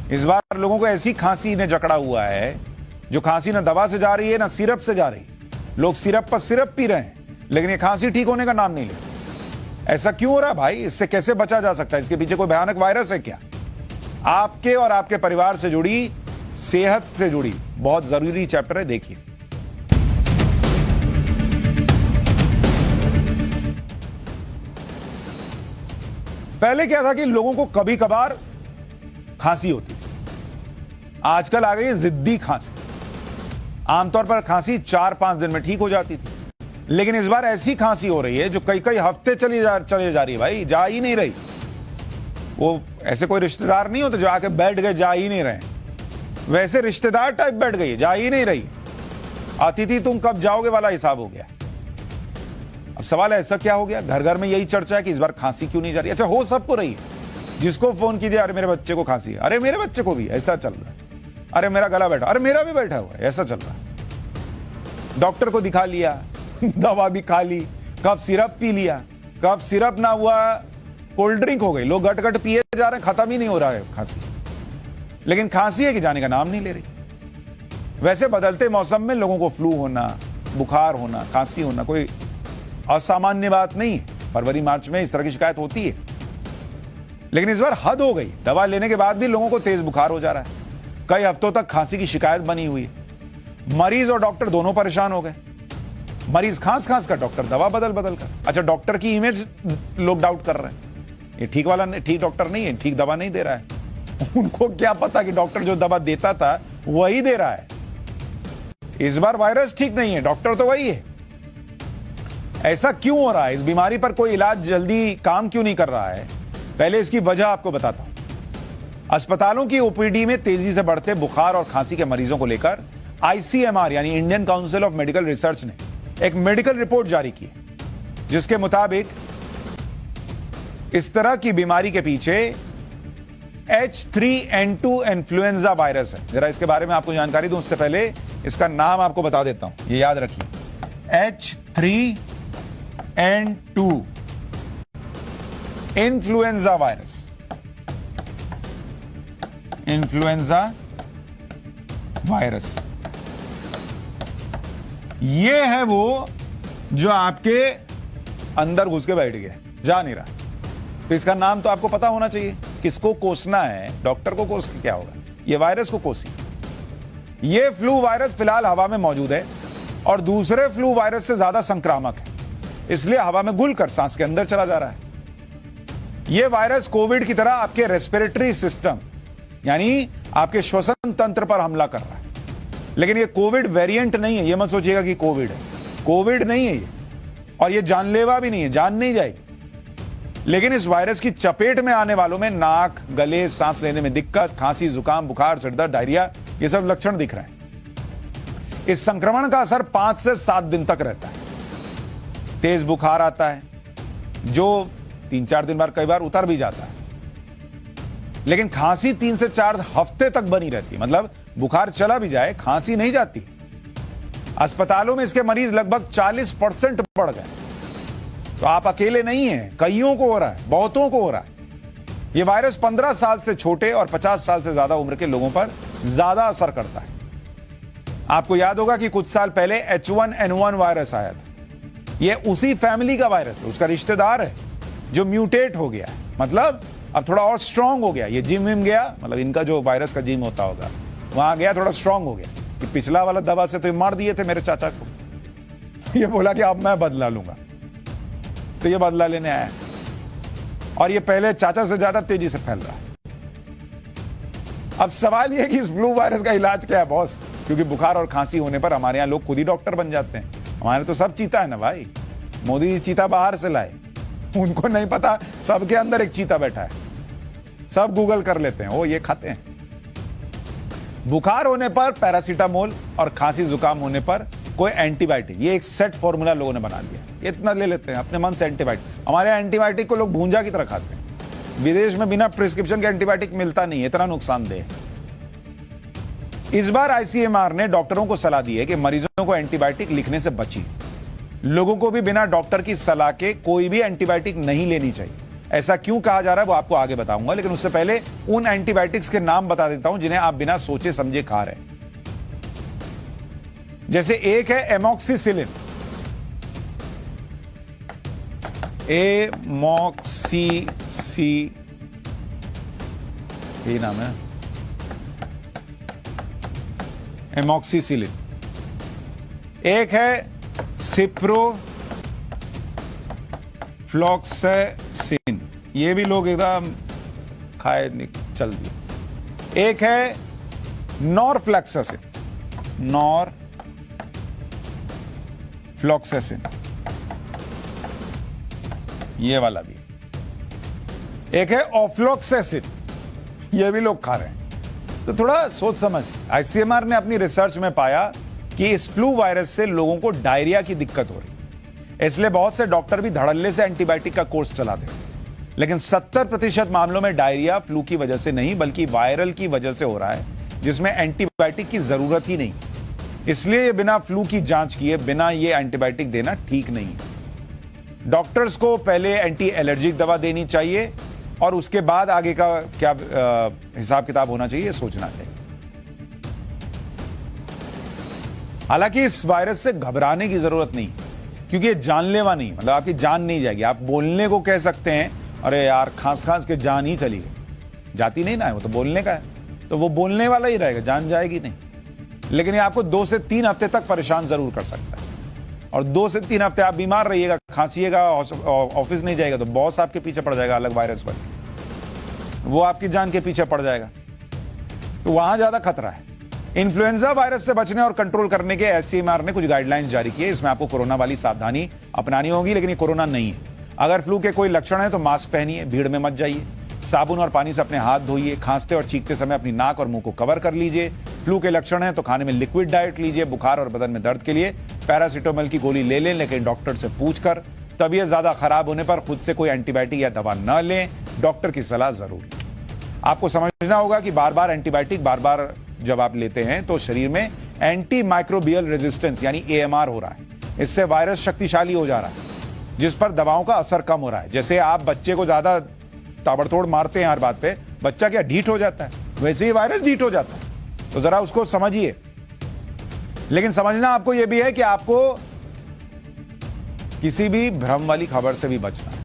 इस बार लोगों को ऐसी खांसी ने जकड़ा हुआ है, जो खांसी ना दवा से जा रही है ना सिरप से जा रही है। लोग सिरप पर सिरप पी रहे हैं, लेकिन ये खांसी ठीक होने का नाम नहीं ले। ऐसा क्यों हो रहा है भाई? इससे कैसे बचा जा सकता है? इसके पीछे कोई भयानक वायरस है क्या? आपके और आपके परिवार से जुड़ी, सेहत से जुड़ी बहुत जरूरी चैप्टर है, देखिए। पहले क्या था कि लोगों को कभी कभार खांसी होती थी, आजकल आ गई है जिद्दी खांसी। आमतौर पर खांसी 4-5 दिन में ठीक हो जाती थी, लेकिन इस बार ऐसी खांसी हो रही है जो कई कई हफ्ते चले जा रही है भाई, जा ही नहीं रही। वो ऐसे कोई रिश्तेदार नहीं होते जो आके बैठ गए, जा ही नहीं रहे, वैसे रिश्तेदार टाइप बैठ गई, जा ही नहीं रही। अतिथि तुम कब जाओगे वाला हिसाब हो गया। अब सवाल है ऐसा क्या हो गया? घर घर में यही चर्चा है कि इस बार खांसी क्यों नहीं जा रही। अच्छा, हो सबको रही है, जिसको फोन कीजिए, अरे मेरे बच्चे को खांसी है, अरे मेरे बच्चे को भी ऐसा चल रहा है, अरे मेरा गला बैठा, अरे मेरा भी बैठा हुआ है, ऐसा चल रहा है। डॉक्टर को दिखा लिया, दवा भी खा ली, कब सिरप पी लिया, कब सिरप ना हुआ कोल्ड ड्रिंक हो गई, लोग गट गट पिए जा रहे हैं, खत्म ही नहीं हो रहा है खांसी। लेकिन खांसी है कि जाने का नाम नहीं ले रही। वैसे बदलते मौसम में लोगों को फ्लू होना, बुखार होना, खांसी होना कोई असामान्य बात नहीं है। फरवरी मार्च में इस तरह की शिकायत होती है, लेकिन इस बार हद हो गई। दवा लेने के बाद भी लोगों को तेज बुखार हो जा रहा है, कई हफ्तों तक खांसी की शिकायत बनी हुई है। मरीज और डॉक्टर दोनों परेशान हो गए। मरीज खांस खांस कर, डॉक्टर दवा बदल बदल कर। अच्छा, डॉक्टर की इमेज लोग डाउट कर रहे हैं, ये ठीक वाला ठीक डॉक्टर नहीं है, ठीक दवा नहीं दे रहा है। उनको क्या पता कि डॉक्टर जो दवा देता था वही दे रहा है। इस बार वायरस ठीक नहीं है, डॉक्टर तो वही है। ऐसा क्यों हो रहा है? इस बीमारी पर कोई इलाज जल्दी काम क्यों नहीं कर रहा है? पहले इसकी वजह आपको बताता हूं। अस्पतालों की ओपीडी में तेजी से बढ़ते बुखार और खांसी के मरीजों को लेकर आईसीएमआर यानी Indian council of medical research ने एक मेडिकल रिपोर्ट जारी की, जिसके मुताबिक इस तरह की बीमारी के पीछे H3N2 इन्फ्लुएंजा वायरस है। जरा इसके बारे में आपको जानकारी दूं उससे पहले इसका नाम आपको बता देता हूं, ये याद रखिए। H3N2 influenza virus, influenza virus ये है वो जो आपके अंदर घुस के बैठ गया, जा नहीं रहा। तो इसका नाम तो आपको पता होना चाहिए, किसको कोसना है? डॉक्टर को कोस के क्या होगा? ये वायरस को कोसी। ये फ्लू वायरस फिलहाल हवा में मौजूद है और दूसरे फ्लू वायरस से ज्यादा संक्रामक है, इसलिए हवा में घुलकर सांस के अंदर चला जा रहा है। यह वायरस कोविड की तरह आपके रेस्पिरेटरी सिस्टम यानी आपके श्वसन तंत्र पर हमला कर रहा है, लेकिन ये कोविड वेरिएंट नहीं है। ये मत सोचिएगा कि कोविड है, कोविड नहीं है ये, और ये जानलेवा भी नहीं है, जान नहीं जाएगी। लेकिन इस वायरस की चपेट में आने वालों में नाक, गले, सांस लेने में दिक्कत, खांसी, जुकाम, बुखार, सिर दर्द, डायरिया, ये सब लक्षण दिख रहे हैं। इस संक्रमण का असर 5 से 7 दिन तक रहता है। तेज बुखार आता है जो 3-4 दिन बाद कई बार उतर भी जाता है, लेकिन खांसी 3 से 4 हफ्ते तक बनी रहती है। मतलब बुखार चला भी जाए, खांसी नहीं जाती। अस्पतालों में इसके मरीज लगभग 40% बढ़ गए। तो आप अकेले नहीं हैं, कईयों को हो रहा है, बहुतों को हो रहा है। यह वायरस 15 साल से छोटे और 50 साल से ज्यादा उम्र के लोगों पर ज्यादा असर करता है। आपको याद होगा कि कुछ साल पहले H1N1 वायरस आया था। यह उसी फैमिली का वायरस है, उसका रिश्तेदार है जो म्यूटेट हो गया है, मतलब अब थोड़ा और स्ट्रांग हो गया। ये जिम विम गया, मतलब इनका जो वायरस का जिम होता होगा, वहां गया, थोड़ा स्ट्रांग हो गया कि पिछला वाला दवा से तो मार दिए थे मेरे चाचा को। ये बोला कि अब मैं बदला लूंगा, तो ये बदला लेने आया और ये पहले चाचा से ज्यादा तेजी से फैल रहा है। अब सवाल ये है कि इस फ्लू वायरस का इलाज क्या है बॉस? क्योंकि बुखार और खांसी होने पर हमारे यहां लोग खुद ही डॉक्टर बन जाते हैं। हमारे तो सब चीता है ना भाई, मोदी जी चीता बाहर से लाए, उनको नहीं पता सबके अंदर एक चीता बैठा है। सब गूगल कर लेते हैं, वो ये खाते हैं। बुखार होने पर पैरासीटामोल और खांसी जुकाम होने पर कोई एंटीबायोटिक, ये एक सेट फॉर्मूला लोगों ने बना लिया। इतना ले लेते हैं अपने मन से एंटीबायोटिक। हमारे यहाँ एंटीबायोटिक को लोग भूंजा की तरह खाते हैं। विदेश में बिना प्रिस्क्रिप्शन के एंटीबायोटिक मिलता नहीं है, इतना नुकसानदेह। इस बार आईसीएमआर ने डॉक्टरों को सलाह दी है कि मरीजों को एंटीबायोटिक लिखने से बचिए। लोगों को भी बिना डॉक्टर की सलाह के कोई भी एंटीबायोटिक नहीं लेनी चाहिए। ऐसा क्यों कहा जा रहा है वो आपको आगे बताऊंगा, लेकिन उससे पहले उन एंटीबायोटिक्स के नाम बता देता हूं जिन्हें आप बिना सोचे समझे खा रहे हैं। जैसे एक है एमॉक्सिसिलिन, ये नाम है एमॉक्सिसिलिन। एक है सिप्रोफ्लॉक्सासिन, ये भी लोग एकदम खाए चल दिए। एक है नॉरफ्लैक्सासिन, नॉरफ्लॉक्सासिन, ये वाला भी। एक है ऑफ्लॉक्सासिन, ये भी लोग खा रहे हैं। तो थोड़ा सोच समझ। आईसीएमआर ने अपनी रिसर्च में पाया कि इस फ्लू वायरस से लोगों को डायरिया की दिक्कत हो रही, इसलिए बहुत से डॉक्टर भी धड़ल्ले से एंटीबायोटिक का कोर्स चलाते हैं। लेकिन 70% मामलों में डायरिया फ्लू की वजह से नहीं बल्कि वायरल की वजह से हो रहा है, जिसमें एंटीबायोटिक की जरूरत ही नहीं। इसलिए ये बिना फ्लू की जांच किए बिना ये एंटीबायोटिक देना ठीक नहीं है। डॉक्टर्स को पहले एंटी एलर्जिक दवा देनी चाहिए और उसके बाद आगे का क्या हिसाब किताब होना चाहिए सोचना चाहिए। हालांकि इस वायरस से घबराने की जरूरत नहीं, क्योंकि ये जानलेवा नहीं, मतलब आपकी जान नहीं जाएगी। आप बोलने को कह सकते हैं अरे यार खांस खांस के जान ही चली गई, जाती नहीं ना है, वो तो बोलने का है, तो वो बोलने वाला ही रहेगा, जान जाएगी नहीं। लेकिन ये आपको 2 से 3 हफ्ते तक परेशान जरूर कर सकता है। और 2 से 3 हफ्ते आप बीमार रहिएगा, खांसीएगा, ऑफिस नहीं जाएगा, तो बॉस आपके पीछे पड़ जाएगा अलग वायरस पर, वो आपकी जान के पीछे पड़ जाएगा, तो वहां ज्यादा खतरा है। इन्फ्लुएंजा वायरस से बचने और कंट्रोल करने के आईसीएमआर ने कुछ गाइडलाइंस जारी किए। इसमें आपको कोरोना वाली सावधानी अपनानी होगी, लेकिन ये कोरोना नहीं है। अगर फ्लू के कोई लक्षण है तो मास्क पहनिए, भीड़ में मत जाइए, साबुन और पानी से अपने हाथ धोइए, खांसते और चीखते समय अपनी नाक और मुंह को कवर कर लीजिए। फ्लू के लक्षण है तो खाने में लिक्विड डाइट लीजिए। बुखार और बदन में दर्द के लिए पैरासीटामोल की गोली ले लें, लेकिन डॉक्टर से पूछकर। तबीयत ज्यादा खराब होने पर खुद से कोई एंटीबायोटिक या दवा न लें, डॉक्टर की सलाह जरूर लें। आपको समझना होगा कि बार बार एंटीबायोटिक बार बार जब आप लेते हैं तो शरीर में एंटी माइक्रोबियल रेजिस्टेंस यानी एएमआर हो रहा है। इससे वायरस शक्तिशाली हो जा रहा है, जिस पर दवाओं का असर कम हो रहा है। जैसे आप बच्चे को ज्यादा ताबड़तोड़ मारते हैं हर बात पे, बच्चा क्या ढीठ हो जाता है, वैसे ही वायरस ढीठ हो जाता है। तो जरा उसको समझिए। लेकिन समझना आपको यह भी है कि आपको किसी भी भ्रम वाली खबर से भी बचना है।